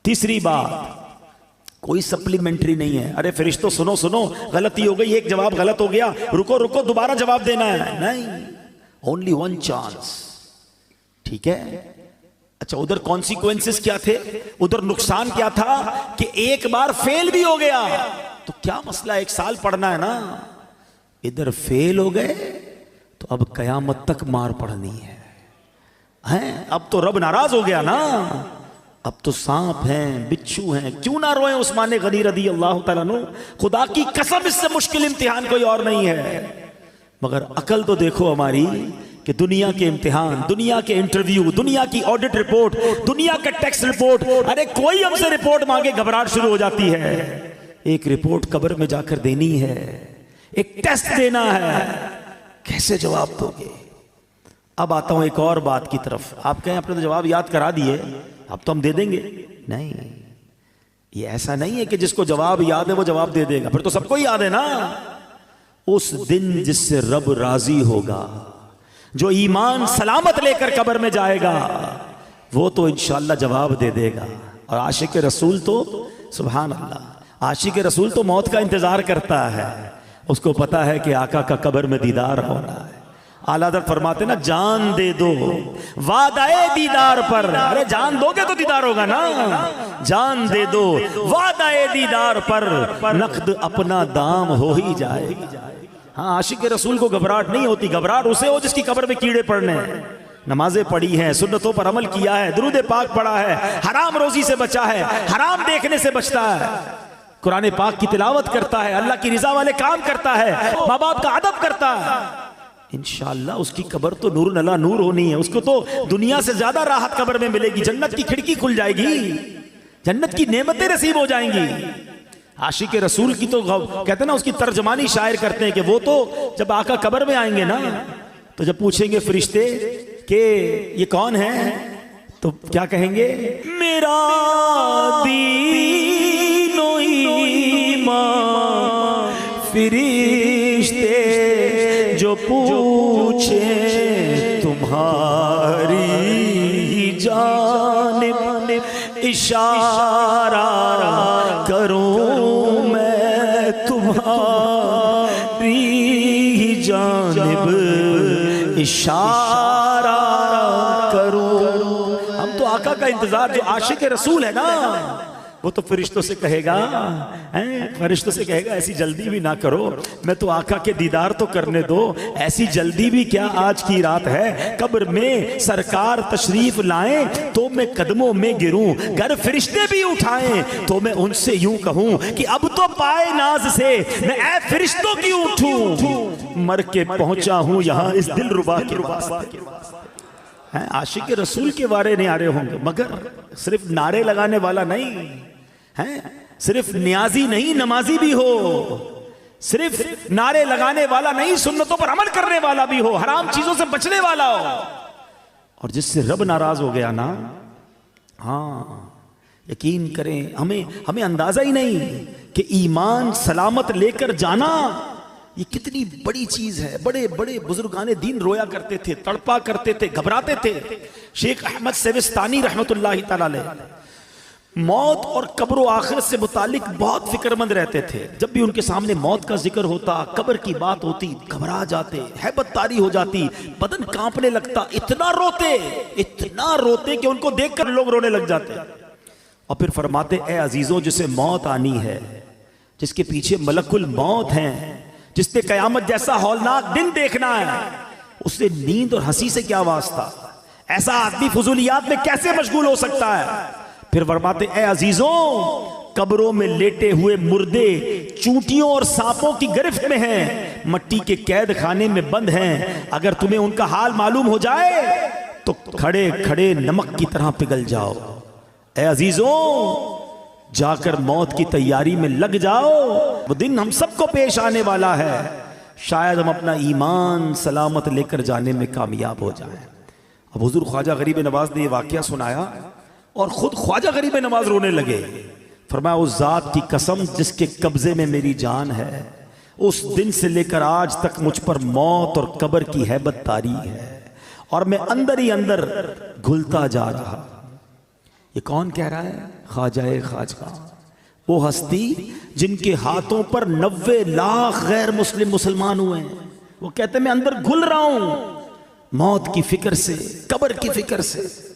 तीसरी बात, कोई सप्लीमेंट्री नहीं है। अरे फरिश्तों सुनो सुनो, गलती हो गई, एक जवाब गलत हो गया, रुको रुको दोबारा जवाब देना है, नहीं, ओनली वन चांस। ठीक है, अच्छा उधर कॉन्सिक्वेंसेस क्या थे, उधर नुकसान क्या था कि एक बार फेल भी हो गया तो क्या मसला, 1 साल पढ़ना है ना। इधर फेल हो गए तो अब कयामत तक मार पड़नी है। अब तो रब नाराज हो गया ना, अब तो सांप हैं, बिच्छू हैं। क्यों ना रोए उस्मान गनी रदी अल्लाह तआला अन्हु, खुदा की कसम इससे मुश्किल इम्तिहान कोई और नहीं है। मगर अकल तो देखो हमारी कि दुनिया के इम्तिहान, दुनिया के इंटरव्यू, दुनिया की ऑडिट रिपोर्ट, दुनिया का टैक्स रिपोर्ट, अरे कोई हमसे रिपोर्ट मांगे घबराहट शुरू हो जाती है। एक रिपोर्ट कब्र में जाकर देनी है, एक टेस्ट देना है, कैसे जवाब दोगे। अब आता हूं एक और बात की तरफ। आप कहें आपने तो जवाब याद करा दिए, अब तो हम दे देंगे। नहीं, ये ऐसा नहीं है कि जिसको जवाब याद है वो जवाब दे देगा, फिर तो सबको ही याद है ना। उस दिन जिससे रब राजी होगा, जो ईमान सलामत लेकर कब्र में जाएगा, वो तो इंशाअल्लाह जवाब दे देगा। और आशिक रसूल तो सुभान अल्लाह, आशिक रसूल तो मौत का इंतजार करता है, उसको पता है कि आका का कब्र में दीदार होना है। आला हज़रत फरमाते ना, जान दे दो वादाए दीदार पर। अरे जान दोगे तो दीदार होगा ना, जान दे दो वादाए दीदार पर, नकद अपना दाम हो ही जाएगा। हाँ, आशिक रसूल को घबराहट नहीं होती, घबराहट उसे हो जिसकी कब्र में कीड़े पड़ने हैं। नमाजें पढ़ी हैं, सुन्नतों पर अमल किया है, दुरूद पाक पढ़ा है, हराम रोजी से बचा है, हराम देखने से बचता है, कुरान पाक की तिलावत करता है, अल्लाह की रिजा वाले काम करता है, माँ बाप का अदब करता है। इंशाअल्लाह उसकी कब्र तो नूर नला नूर होनी है, उसको तो दुनिया से ज्यादा राहत कब्र में मिलेगी, जन्नत की खिड़की खुल जाएगी, जन्नत की नेमतें नसीब हो जाएंगी। आशिक रसूल की तो कहते हैं ना, उसकी तर्जमानी शायर करते हैं कि वो तो जब आका कब्र में आएंगे ना, तो जब पूछेंगे फरिश्ते कि ये कौन है, तो क्या कहेंगे, मेरा दीनो ईमान फरिश्ते जो पूछे तुम्हारी जानिब, इशारा करूं मैं तुम्हारी जानिब, इशारा करूं। हम तो आका का इंतजार, जो आशिक रसूल है ना, वो तो फरिश्तों से कहेगा, फरिश्तों से कहेगा ऐसी जल्दी भी ना करो, मैं तो आका के दीदार तो करने दो, ऐसी जल्दी भी क्या, आज की रात है, कब्र में सरकार तशरीफ लाएं तो मैं कदमों में गिरूं, घर फरिश्ते भी उठाएं तो मैं उनसे यूं कहूं कि अब तो पाए नाज से मैं ऐ फरिश्तों की उठूं, मर के पहुंचा हूं यहां इस दिलरुबा के वास्ते। आशिक रसूल के बारे नहीं आ रहे होंगे, मगर सिर्फ नारे लगाने वाला नहीं है, सिर्फ नियाजी नहीं नमाजी भी हो, सिर्फ नारे लगाने वाला नहीं, सुन्नतों पर अमल करने वाला भी हो, हराम चीजों से बचने वाला हो। और जिससे रब नाराज हो गया ना, हाँ यकीन करें, हमें अंदाजा ही नहीं कि ईमान सलामत लेकर जाना ये कितनी बड़ी चीज है। बड़े बड़े बुजुर्गाने दीन रोया करते थे, तड़पा करते थे, घबराते थे। शेख अहमद सेविस्तानी रहमतुल्लाहि तआला अलैह मौत और कब्र आखिरत से मुतालिक बहुत फिक्रमंद रहते थे। जब भी उनके सामने मौत का जिक्र होता, कब्र की बात होती, घबरा जाते, हैबत तारी हो जाती, बदन कांपने लगता, इतना रोते कि उनको देखकर लोग रोने लग जाते। और फिर फरमाते, ए अजीजों, जिसे मौत आनी है, जिसके पीछे मलकुल मौत हैं, जिसने कयामत जैसा हौलनाक दिन देखना है, उससे नींद और हंसी से क्या वास्ता, ऐसा आदमी फुजूलियात में कैसे मशगूल हो सकता है। फिर फरमाते, ए अजीजों, कब्रों में लेटे हुए मुर्दे चूंटियों और सांपों की गिरफ्त में हैं, मट्टी के कैद खाने में बंद हैं, अगर तुम्हें उनका हाल मालूम हो जाए तो खड़े खड़े नमक की तरह पिघल जाओ। ए अजीजों, जाकर मौत की तैयारी में लग जाओ, वो दिन हम सबको पेश आने वाला है, शायद हम अपना ईमान सलामत लेकर जाने में कामयाब हो जाएं। अब हुजूर ख्वाजा गरीब नवाज ने यह वाकया सुनाया और खुद ख्वाजा गरीब नवाज रोने लगे। फरमाया, उस जात की कसम जिसके कब्जे में मेरी जान है, उस दिन से लेकर आज तक मुझ पर मौत और कब्र की हैबत तारी है और मैं अंदर ही अंदर घुलता जा रहा। ये कौन कह रहा है? ख्वाजाए ख्वाजा, वो हस्ती जिनके हाथों पर 90 लाख गैर मुस्लिम मुसलमान हुए हैं। वो कहते मैं अंदर घुल रहा हूं मौत की फिक्र से, कब्र की फिक्र से।